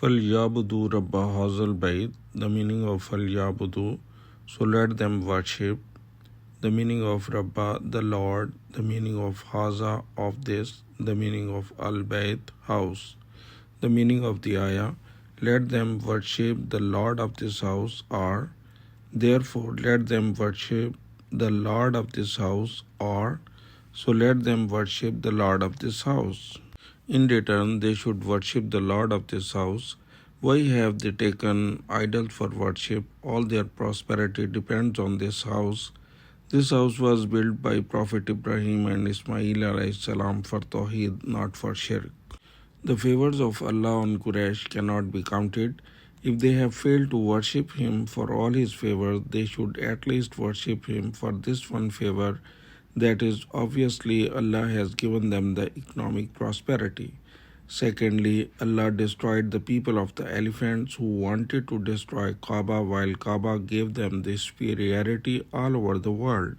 Faly'abudoo rabba haazal-bait, the meaning of Faly'abudoo, so let them worship. The meaning of rabba, the Lord. The meaning of haza, of this. The meaning of al-bait, house. The meaning of the ayah, let them worship the Lord of this house, or therefore let them worship the Lord of this house, or so let them worship the Lord of this house. In return, they should worship the Lord of this house. Why have they taken idols for worship? All their prosperity depends on this house. This house was built by Prophet Ibrahim and Ismail Elehissalam for toheed, not for shirk. The favours of Allah on Quraish cannot be counted. If they have failed to worship Him for all His favours, they should at least worship Him for this one favour, that is, obviously, Allah has given them the economic prosperity. Secondly, Allah destroyed the people of the elephants who wanted to destroy Kaaba, while Kaaba gave them the superiority all over the world.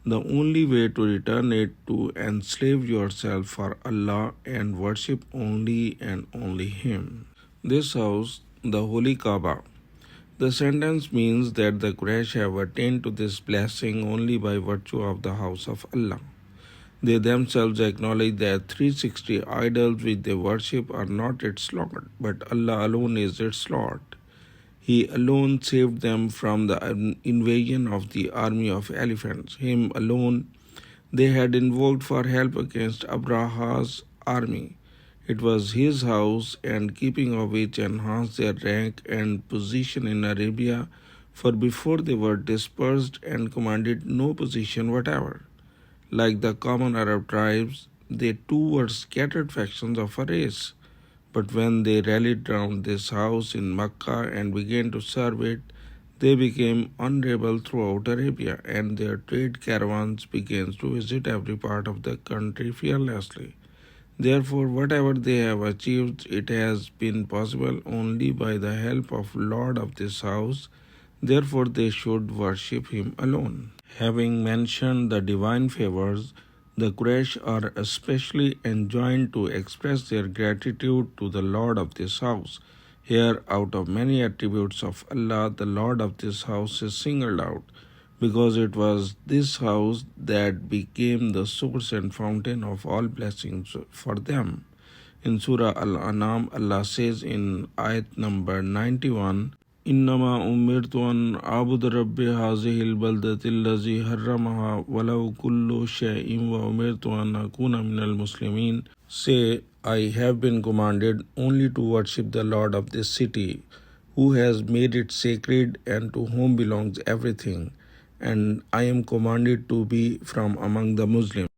The only way to return it to enslave yourself for Allah and worship only and only Him. This house, the Holy Kaaba. The sentence means that the Quraysh have attained to this blessing only by virtue of the house of Allah. They themselves acknowledge that 360 idols which they worship are not its Lord, but Allah alone is its Lord. He alone saved them from the invasion of the army of elephants. Him alone they had invoked for help against Abraha's army. It was his house and keeping of which enhanced their rank and position in Arabia, for before they were dispersed and commanded no position whatever. Like the common Arab tribes, they too were scattered factions of a race. But when they rallied round this house in Mecca and began to serve it, they became unravelled throughout Arabia, and their trade caravans began to visit every part of the country fearlessly. Therefore, whatever they have achieved, it has been possible only by the help of Lord of this house. Therefore, they should worship Him alone. Having mentioned the divine favours, the Quraysh are especially enjoined to express their gratitude to the Lord of this house. Here, out of many attributes of Allah, the Lord of this house is singled out, because it was this house that became the source and fountain of all blessings for them. In Surah Al-An'am, Allah says in Ayat number 91, إنما أمرت أن أعبد رب هذه البلدة الذي حرمها وله كل شيء وأمرت أن أكون من المسلمين. Say, I have been commanded only to worship the Lord of this city, who has made it sacred and to whom belongs everything, and I am commanded to be from among the Muslims.